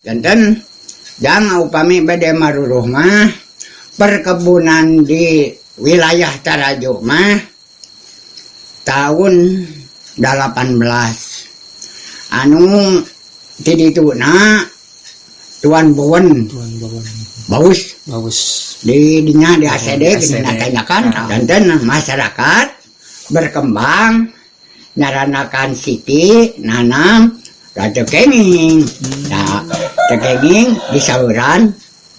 Janten jangan upami bade maruruh mah perkebunan di wilayah Tarajo mah tahun 18 anu tidituna Tuan Bowen bagus di dinya di ACD dinyakan dan masyarakat berkembang nyaranakan siti nanam rada kenging nah kenging di saluran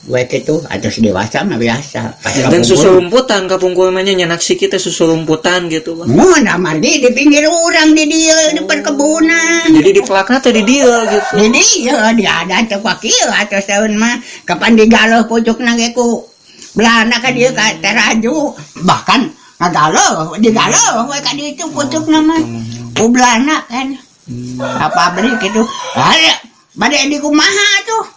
gue itu atas dewasa mah biasa dan susu rumputan kapungkulnya nyanak si kita susu rumputan gitu Bang. Mau nama di pinggir orang di dia di perkebunan jadi di pelakna tadi dia gitu di dia ada cekakil atau tahun mah kapan digaloh pucuk nageku belana ka dia ka Tarajo bahkan ngagaloh digaloh we ka dia itu pucuk nama belana kan apa beri gitu ada bade di kumaha tuh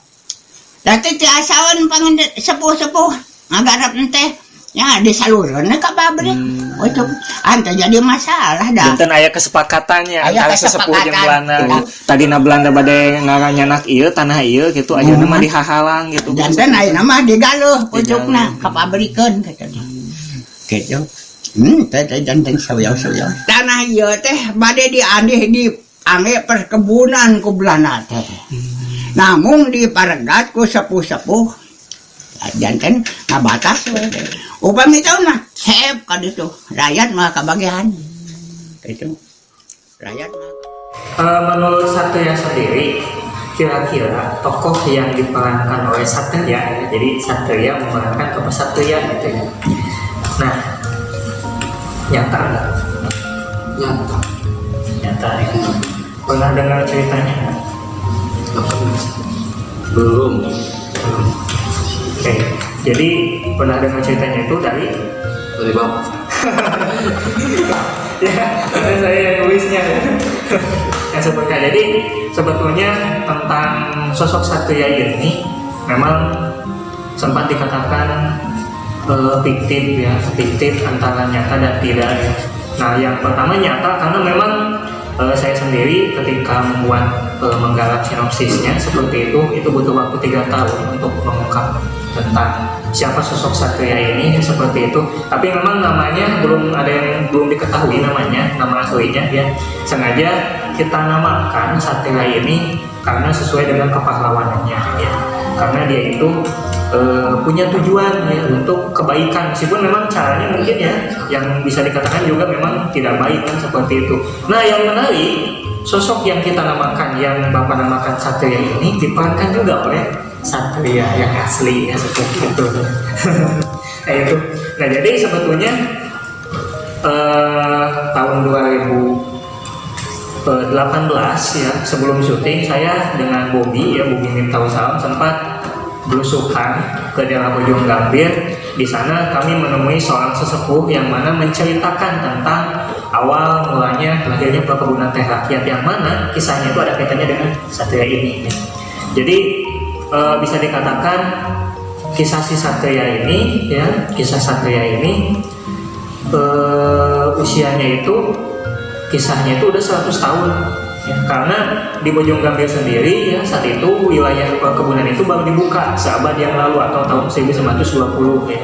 dati ti asawan pang sepuh-sepuh ngagarap teh ya di saluran ka babri pucuk anta jadi masalah dah dan aya kesepakatannya antara sesepuh jeung Belanda tadina Belanda bade ngaranyanak ieu tanah ieu gitu ayeuna mah dihahalang gitu dan ayeuna mah digaloh pucukna ka pabrikeun katanya gitu teh janten sawyau tanah ieu teh bade diandih di angge perkebunan ku Belanda teh namun diparegat ku sepuh-sepuh janten ngabatas we upami tahu mah cep ka ditu rakyat mah kabagian itu rakyat mah menurut Satria sendiri kira-kira tokoh yang diperankan oleh Satria jadi Satria memerankan tokoh Satria gitu ya nah nyata itu pernah dengar ceritanya belum. Oke, jadi pernah dengar ceritanya itu dari Bapak. ya, saya yang nulisnya yang sebutkan. Jadi sebetulnya tentang sosok Satria ini memang sempat dikatakan fiktif antara nyata dan tidak. Nah, yang pertama nyata karena memang saya sendiri ketika menggarap sinopsisnya seperti itu butuh waktu 3 tahun untuk mengungkap tentang siapa sosok Satria ini seperti itu. Tapi memang namanya belum diketahui nama aslinya ya. Sengaja kita namakan Satria ini karena sesuai dengan kepahlawanannya ya. Karena dia itu punya tujuan ya untuk kebaikan meskipun memang caranya mungkin ya yang bisa dikatakan juga memang tidak baik kan seperti itu. Nah yang menarik sosok yang kita namakan yang Bapak namakan Satria ini diperankan juga oleh Satria yang asli ya seperti itu. Nah itu. Nah jadi sebetulnya tahun 2018 ya sebelum syuting saya dengan Bobi Miftahul sempat belusukan ke daerah Bojong Gambir. Di sana kami menemui seorang sesepuh yang mana menceritakan tentang awal mulanya lahirnya perkebunan teh rakyat yang mana kisahnya itu ada kaitannya dengan Satria ini. Jadi bisa dikatakan kisah Satria ini usianya itu kisahnya itu udah 100 tahun. Ya, karena di Bojong Gambir sendiri ya saat itu wilayah perkebunan itu baru dibuka seabad yang lalu atau tahun 1920 ya.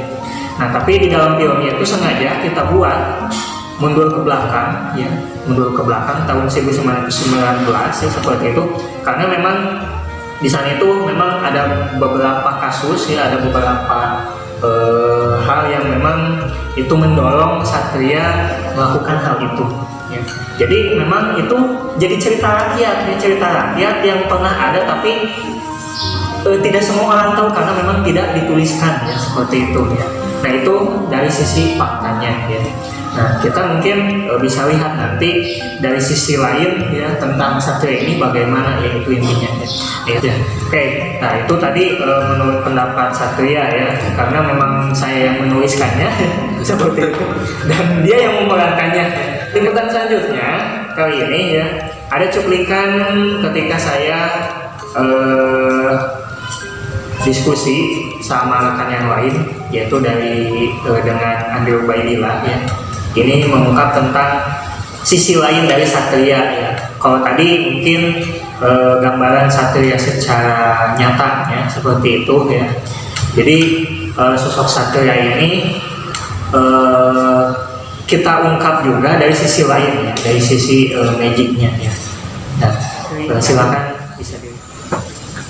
Nah tapi di dalam filmnya itu sengaja kita buat mundur ke belakang tahun 1919 ya seperti itu karena memang di sana itu memang ada beberapa kasus ya ada beberapa hal yang memang itu mendorong Satria melakukan hal itu. Ya. Jadi memang itu jadi cerita rakyat yang pernah ada tapi tidak semua orang tahu karena memang tidak dituliskan ya seperti itu ya. Nah itu dari sisi faktanya ya. Nah kita mungkin bisa lihat nanti dari sisi lain ya tentang Satria ini bagaimana ya itu intinya ya. Oke, nah itu tadi menurut pendapat Satria ya karena memang saya yang menuliskannya seperti itu dan dia yang memerankannya. Liputan selanjutnya kali ini ya ada cuplikan ketika saya diskusi sama rekan yang lain yaitu dengan Andri Ubaidillah ya. Ini mengungkap tentang sisi lain dari Satria ya. Kalau tadi mungkin gambaran satria secara nyata ya, seperti itu ya. Jadi sosok satria ini kita ungkap juga dari sisi lain ya, dari sisi magicnya ya. Nah, silakan bisa di.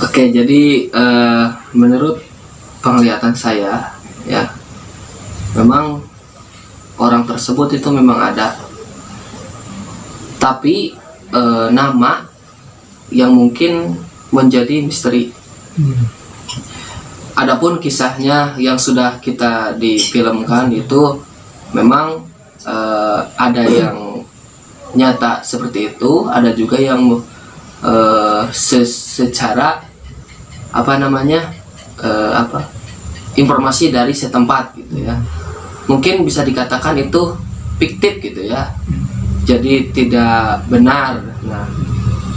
Oke, jadi menurut penglihatan saya ya, memang orang tersebut itu memang ada, tapi nama yang mungkin menjadi misteri. Adapun kisahnya yang sudah kita difilmkan itu memang ada yang nyata seperti itu, ada juga yang secara informasi dari setempat gitu ya. Mungkin bisa dikatakan itu fiktif gitu ya. Jadi tidak benar. Nah,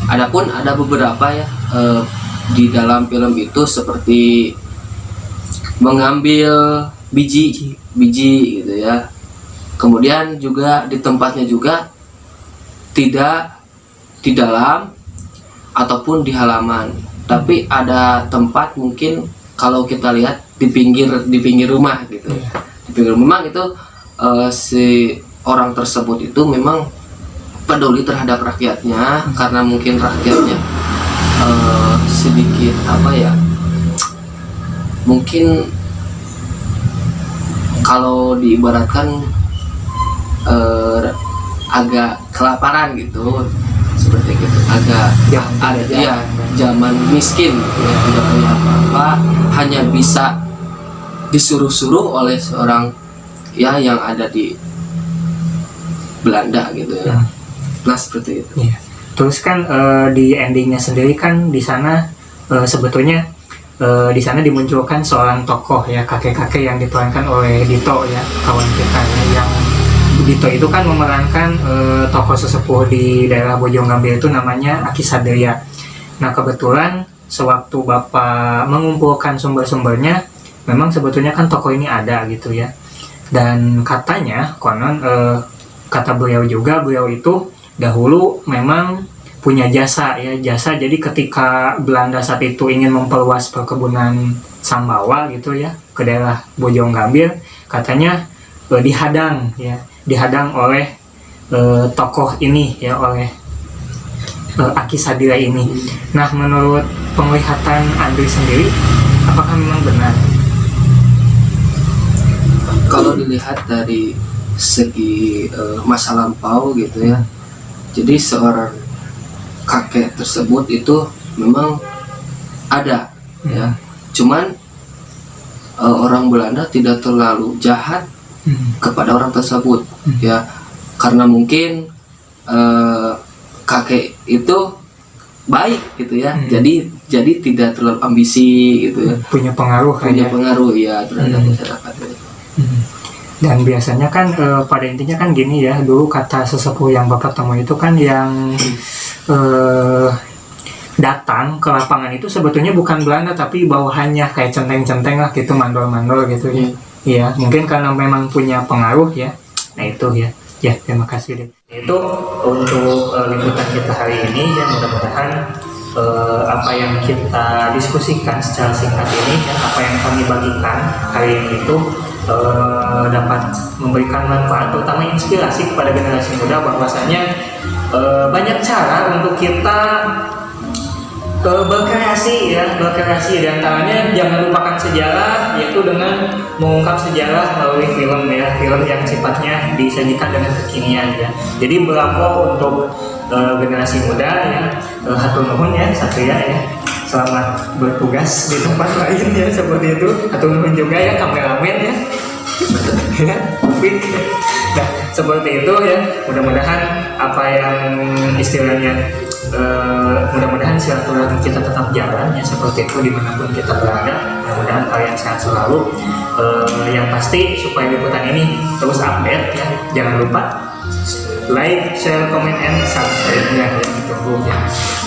adapun ada beberapa ya di dalam film itu seperti mengambil biji gitu ya. Kemudian juga di tempatnya juga tidak di dalam ataupun di halaman, tapi ada tempat mungkin kalau kita lihat di pinggir rumah gitu. Di pinggir rumah itu si orang tersebut itu memang peduli terhadap rakyatnya, karena mungkin rakyatnya sedikit mungkin kalau diibaratkan agak kelaparan gitu, seperti gitu, agak ada ya zaman miskin gitu ya, tidak punya apa-apa, hanya bisa disuruh-suruh oleh seorang ya yang ada di Belanda gitu ya. Nah, seperti itu. Iya. Terus kan di endingnya sendiri kan di sana sebetulnya di sana dimunculkan seorang tokoh ya, kakek-kakek yang diperankan oleh Dito ya, kawan kita ya, yang Dito itu kan memerankan tokoh sesepuh di daerah Bojonggambir itu namanya Aki Satria. Nah, kebetulan sewaktu Bapak mengumpulkan sumber-sumbernya, memang sebetulnya kan tokoh ini ada gitu ya. Dan katanya konon kata beliau juga, beliau itu dahulu memang punya jasa ya, jadi ketika Belanda saat itu ingin memperluas perkebunan Sambawa gitu ya ke daerah Bojonggambir, katanya dihadang oleh tokoh ini ya, oleh Aki Satria ini. Nah, menurut penglihatan Andri sendiri, apakah memang benar? Kalau dilihat dari segi masa lampau gitu ya, jadi seorang kakek tersebut itu memang ada ya, cuman orang Belanda tidak terlalu jahat kepada orang tersebut ya, karena mungkin kakek itu baik gitu ya, jadi tidak terlalu ambisi gitu ya, punya pengaruh ya terhadap masyarakat. Dan biasanya kan pada intinya kan gini ya, dulu kata sesepuh yang Bapak temui itu kan yang datang ke lapangan itu sebetulnya bukan Belanda tapi bawahannya, kayak centeng-centeng lah gitu, mandor-mandor gitu ya. Iya, mungkin karena memang punya pengaruh ya. Nah itu ya. Ya, terima kasih deh. Itu untuk liputan kita hari ini ya, mudah-mudahan apa yang kita diskusikan secara singkat ini ya, apa yang kami bagikan hari ini itu dapat memberikan manfaat, terutama inspirasi kepada generasi muda, bahwasanya banyak cara untuk kita berkreasi ya, berkreasi. Dan antaranya jangan lupakan sejarah, yaitu dengan mengungkap sejarah melalui film ya, film yang sifatnya disajikan dengan kekinian ya. Jadi berlaku untuk generasi muda ya, hatur nuhun ya Satria ya, selamat bertugas di tempat lain ya, seperti itu. Hatur nuhun juga ya kameramen ya. Ya, nah, seperti itu ya. Mudah-mudahan apa yang istilahnya mudah-mudahan silaturahmi kita tetap jalan ya, seperti itu dimanapun kita berada. Mudah-mudahan kalian sehat selalu. Yang pasti supaya liputan ini terus update ya, jangan lupa like, share, comment, and subscribe ya, yang ditunggu ya.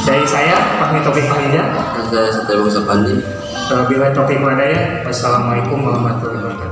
Dari saya Fahmi Taufik Fahija, Saya Satria Bangsa Pandi. bila topik wadaya, wassalamualaikum warahmatullahi wabarakatuh.